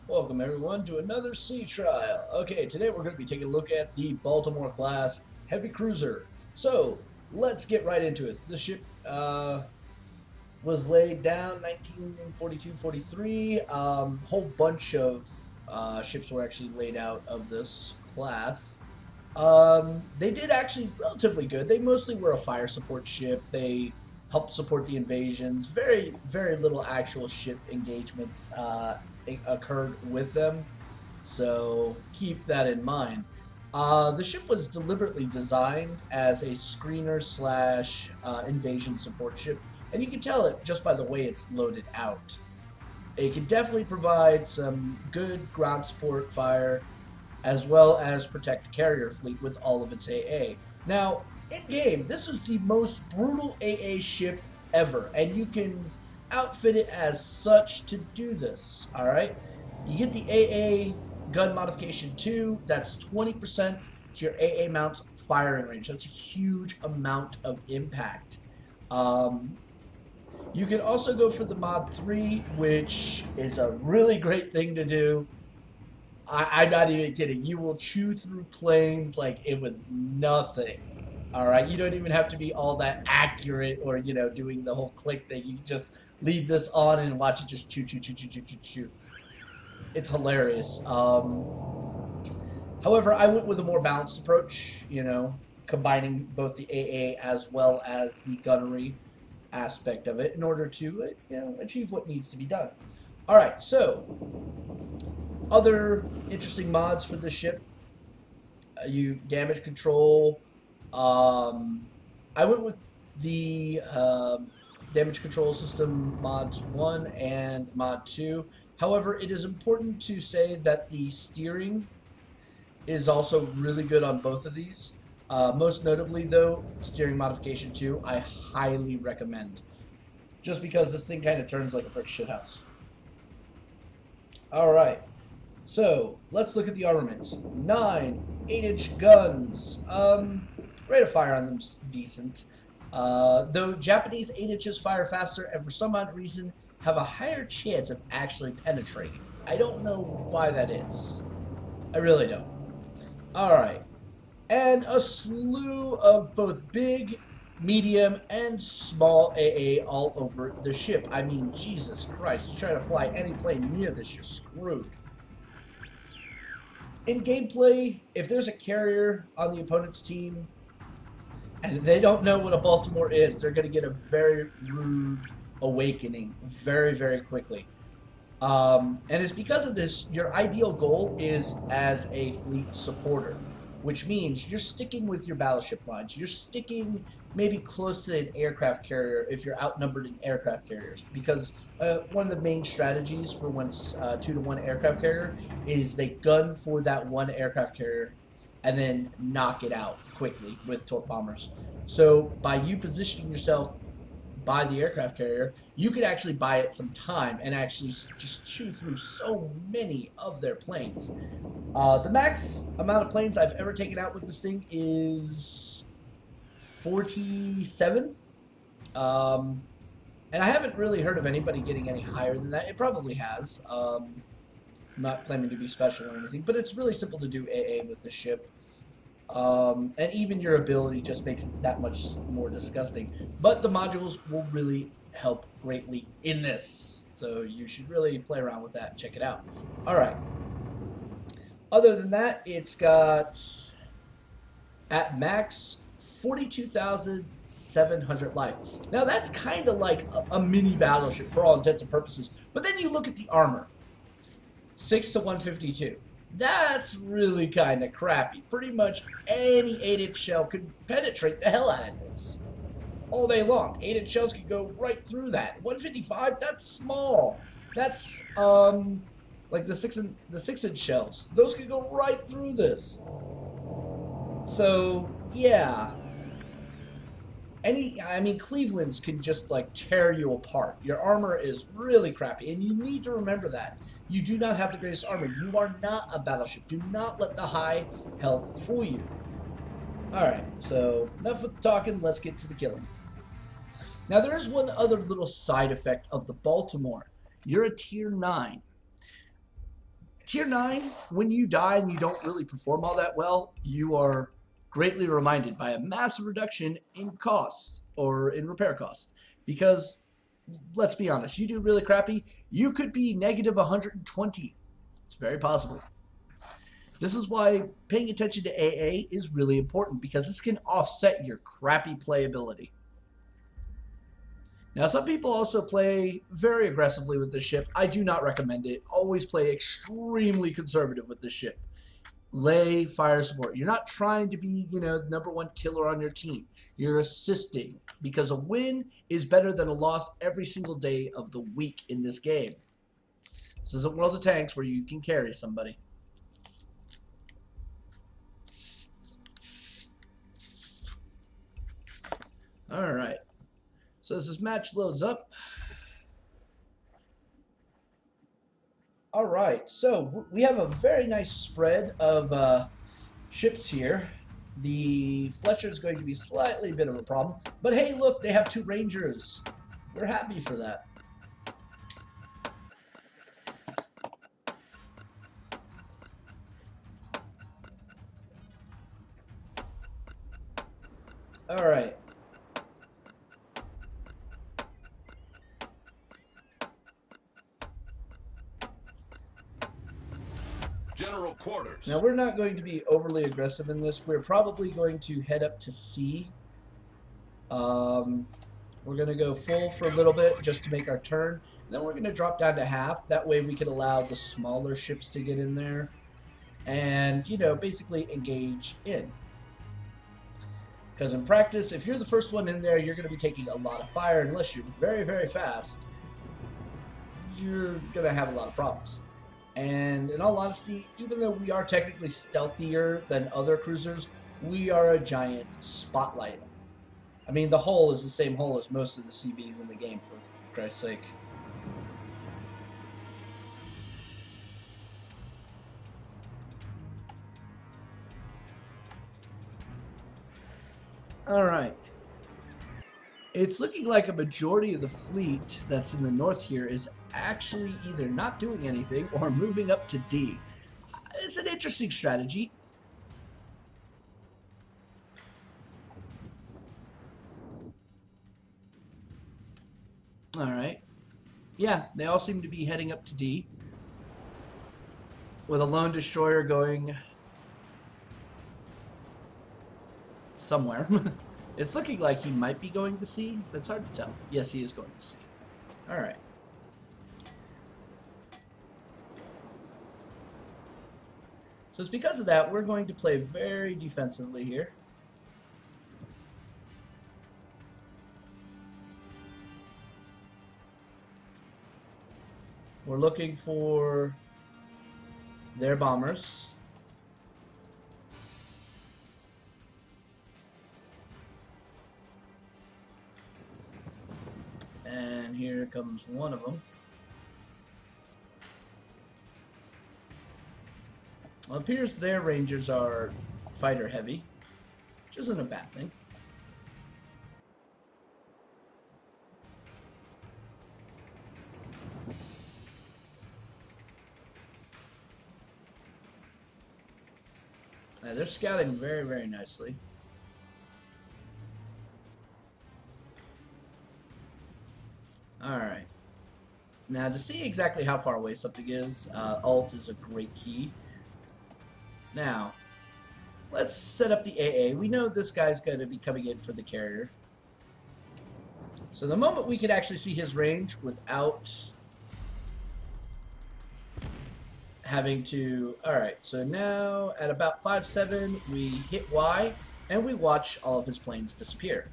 Welcome everyone to another sea trial. Okay, today we're going to be taking a look at the Baltimore class heavy cruiser. So let's get right into it. The ship was laid down 1942-43. Whole bunch of ships were actually laid out of this class. They did actually relatively good. They mostly were a fire support ship. They helped support the invasions. Very little actual ship engagements occurred with them. So keep that in mind. The ship was deliberately designed as a screener slash invasion support ship, and you can tell it just by the way it's loaded out. It can definitely provide some good ground support fire as well as protect the carrier fleet with all of its AA. Now, in game, this is the most brutal AA ship ever, and you can outfit it as such to do this. All right, you get the AA gun modification 2. That's 20% to your AA mount's firing range. That's a huge amount of impact. You can also go for the mod 3, which is a really great thing to do. I'm not even kidding. You will chew through planes like it was nothing. All right, you don't even have to be all that accurate or doing the whole click thing. You can just leave this on and watch it just chew, chew, chew, chew, chew, chew, chew. It's hilarious. However, I went with a more balanced approach. Combining both the AA as well as the gunnery aspect of it in order to achieve what needs to be done. All right, so other interesting mods for this ship. You damage control. I went with the damage control system mods 1 and mod 2. However, it is important to say that the steering is also really good on both of these. Most notably, though, steering modification 2, I highly recommend. Just because this thing kind of turns like a brick shithouse. All right. So, let's look at the armament. 9 8-inch guns. Rate of fire on them's decent. Though Japanese 8 inches fire faster and for some odd reason have a higher chance of actually penetrating. I don't know why that is. I really don't. Alright. And a slew of both big, medium, and small AA all over the ship. I mean, Jesus Christ. You try to fly any plane near this, you're screwed. In gameplay, if there's a carrier on the opponent's team and they don't know what a Baltimore is, they're going to get a very rude awakening very quickly. And it's because of this, your ideal goal is as a fleet supporter, which means you're sticking with your battleship lines. You're sticking maybe close to an aircraft carrier if you're outnumbered in aircraft carriers, because one of the main strategies for when 2-to-1 aircraft carrier is they gun for that one aircraft carrier and then knock it out quickly with torp bombers. So by you positioning yourself by the aircraft carrier, you could actually buy it some time and actually just chew through so many of their planes. The max amount of planes I've ever taken out with this thing is 47. And I haven't really heard of anybody getting any higher than that. It probably has. I'm not claiming to be special or anything, but it's really simple to do AA with the ship. And even your ability just makes it that much more disgusting. But the modules will really help greatly in this. So you should really play around with that and check it out. Alright. Other than that, it's got, at max, 42,700 life. Now that's kind of like a mini battleship for all intents and purposes. But then you look at the armor. 6 to 152. That's really kind of crappy. Pretty much any 8-inch shell could penetrate the hell out of this. All day long. 8-inch shells could go right through that. 155, that's small. That's like the 6-inch shells. Those could go right through this. So yeah. I mean, Cleveland's can just like tear you apart. Your armor is really crappy, and you need to remember that. You do not have the greatest armor. You are not a battleship. Do not let the high health fool you. Alright, so enough with talking. Let's get to the killing. Now, there is one other little side effect of the Baltimore. You're a tier 9. Tier 9, when you die and you don't really perform all that well, you are greatly reminded by a massive reduction in cost or in repair cost. Because, let's be honest, you do really crappy, you could be negative 120. It's very possible. This is why paying attention to AA is really important, because this can offset your crappy playability. Now, some people also play very aggressively with this ship. I do not recommend it. Always play extremely conservative with this ship. Lay fire support. You're not trying to be, #1 killer on your team. You're assisting, because a win is better than a loss every single day of the week in this game. This isn't World of Tanks where you can carry somebody. All right. So as this match loads up. All right, so we have a very nice spread of ships here. The Fletcher is going to be slightly a bit of a problem. But hey, look, they have 2 Rangers. We're happy for that. All right. General quarters. Now, we're not going to be overly aggressive in this. We're probably going to head up to C. We're going to go full for a little bit just to make our turn. And then we're going to drop down to half. That way we can allow the smaller ships to get in there and, basically engage in. Because in practice, if you're the first one in there, you're going to be taking a lot of fire. Unless you're very, very fast, you're going to have a lot of problems. And in all honesty, even though we are technically stealthier than other cruisers, we are a giant spotlight. I mean, the hull is the same hull as most of the CBs in the game, for Christ's sake. All right. It's looking like a majority of the fleet that's in the north here is actually either not doing anything or moving up to D. It's an interesting strategy. All right. Yeah, they all seem to be heading up to D, with a lone destroyer going somewhere. It's looking like he might be going to C, but it's hard to tell. Yes, he is going to C. All right. So it's because of that, we're going to play very defensively here. We're looking for their bombers. And here comes one of them. Well, it appears their Rangers are fighter heavy, which isn't a bad thing. They're scouting very, very nicely. Alright. Now, to see exactly how far away something is, Alt is a great key. Now, let's set up the AA. We know this guy's going to be coming in for the carrier. So the moment we can actually see his range without having to... Alright, so now at about 5-7, we hit Y, and we watch all of his planes disappear.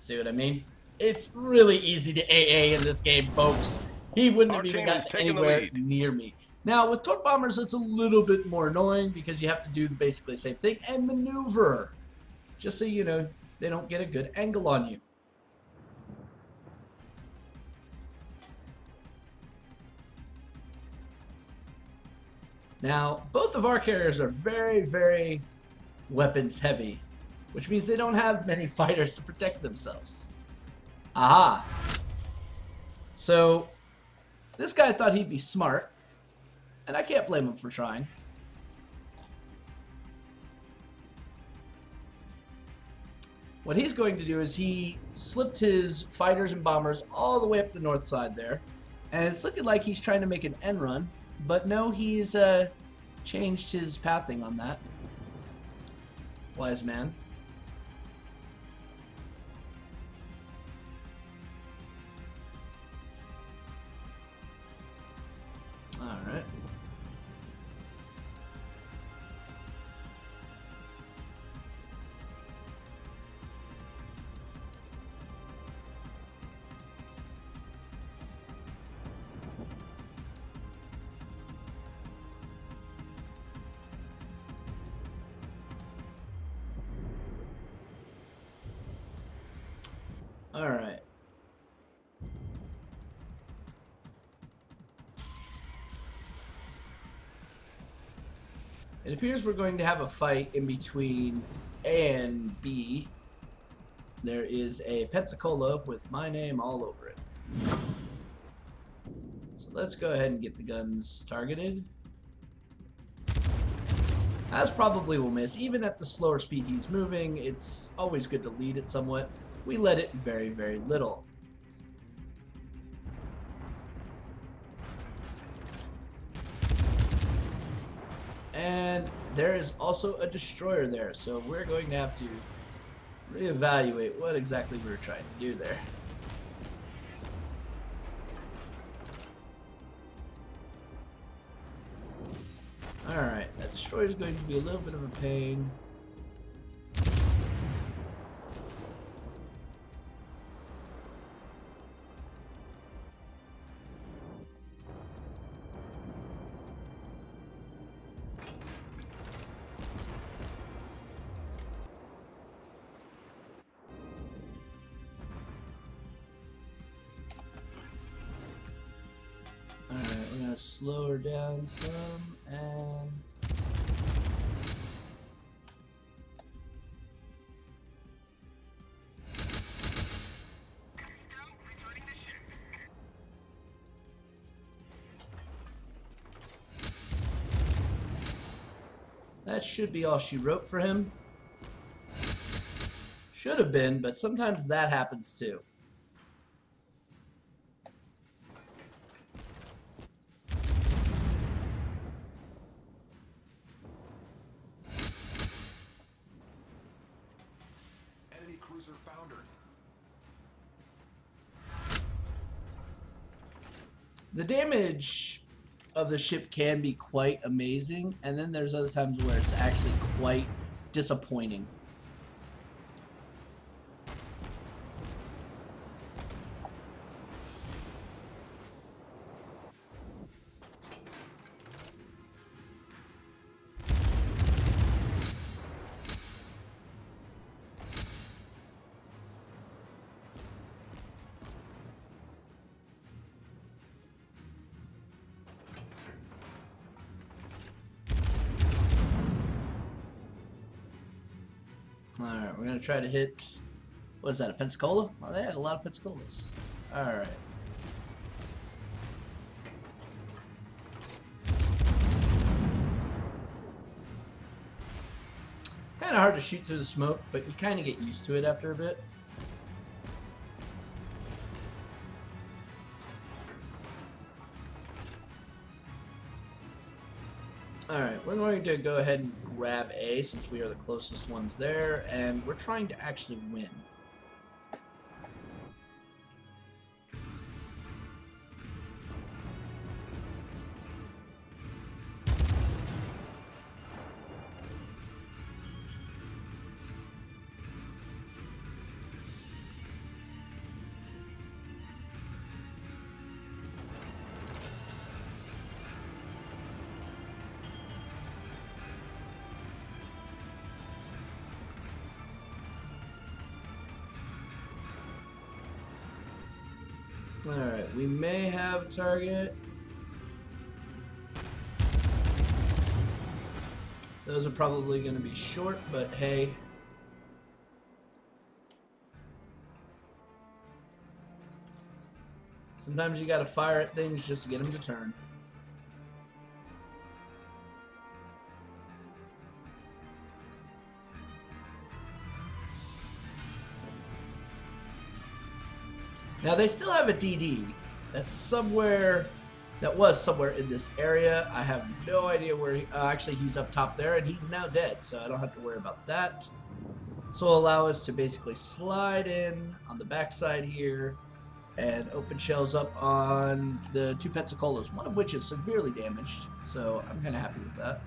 See what I mean? It's really easy to AA in this game, folks. He wouldn't have even gotten anywhere near me. Now, with torque bombers, it's a little bit more annoying because you have to do basically the same thing and maneuver. Just so you know, they don't get a good angle on you. Now, both of our carriers are very, very weapons heavy, which means they don't have many fighters to protect themselves. Aha! So, this guy thought he'd be smart, and I can't blame him for trying. What he's going to do is he slipped his fighters and bombers all the way up the north side there, and it's looking like he's trying to make an end run, but no, he's changed his pathing on that. Wise man. Alright. Alright. It appears we're going to have a fight in between A and B. There is a Pensacola with my name all over it. So let's go ahead and get the guns targeted. As probably will miss. Even at the slower speed he's moving, it's always good to lead it somewhat. We led it very, very little. And there is also a destroyer there, so we're going to have to reevaluate what exactly we were trying to do there. Alright, that destroyer is going to be a little bit of a pain. Alright, we're going to slow her down some, and... that should be all she wrote for him. Should have been, but sometimes that happens too. Enemy cruiser foundered. The damage of the ship can be quite amazing, and then there's other times where it's actually quite disappointing. Alright, we're going to try to hit... what is that, a Pensacola? Oh, they had a lot of Pensacola's. Alright. Kind of hard to shoot through the smoke, but you kind of get used to it after a bit. Alright, we're going to go ahead and grab A since we are the closest ones there, and we're trying to actually win. Alright, we may have a target. Those are probably going to be short, but hey. Sometimes you got to fire at things just to get them to turn. Now they still have a DD that's somewhere, that was somewhere in this area. I have no idea where he, actually he's up top there and he's now dead, so I don't have to worry about that. So it'll allow us to basically slide in on the backside here and open shells up on the two Pensacola's, one of which is severely damaged, so I'm kind of happy with that.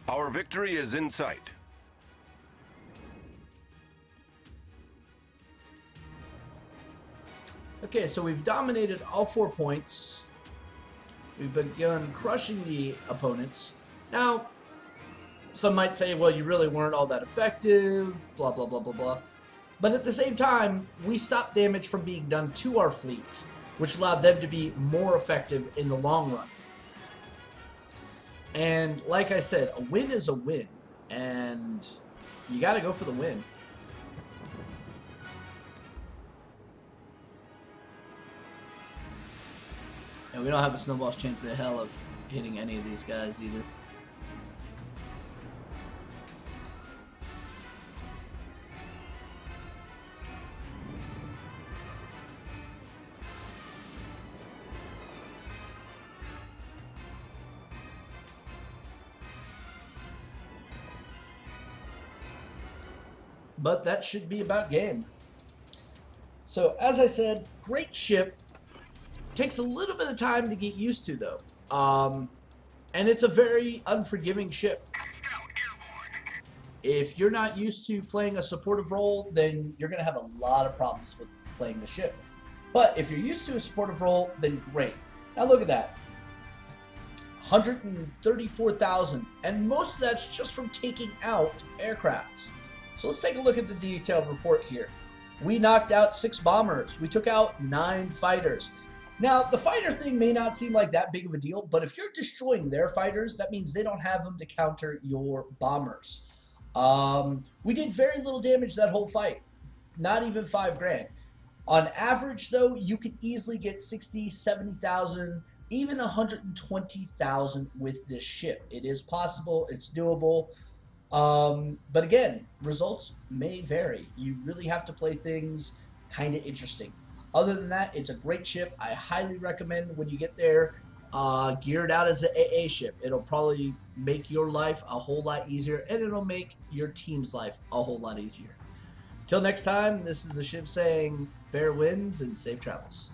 Our victory is in sight. Okay, so we've dominated all 4 points. We've begun crushing the opponents. Now, some might say, well, you really weren't all that effective, blah, blah, blah, blah, blah. But at the same time, we stopped damage from being done to our fleet, which allowed them to be more effective in the long run. And like I said, a win is a win, and you got to go for the win. And we don't have a snowball's chance in hell of hitting any of these guys either. But that should be about game. So, as I said, great ship. Takes a little bit of time to get used to, though. And it's a very unforgiving ship. If you're not used to playing a supportive role, then you're going to have a lot of problems with playing the ship. But if you're used to a supportive role, then great. Now look at that. 134,000. And most of that's just from taking out aircraft. So let's take a look at the detailed report here. We knocked out 6 bombers. We took out 9 fighters. Now, the fighter thing may not seem like that big of a deal, but if you're destroying their fighters, that means they don't have them to counter your bombers. We did very little damage that whole fight. Not even 5 grand. On average, though, you could easily get 60, 70,000, even 120,000 with this ship. It is possible. It's doable. But again, results may vary. You really have to play things kind of interesting. Other than that, it's a great ship. I highly recommend when you get there, geared out as an AA ship. It'll probably make your life a whole lot easier, and it'll make your team's life a whole lot easier. Till next time, this is the ship saying fair winds and safe travels.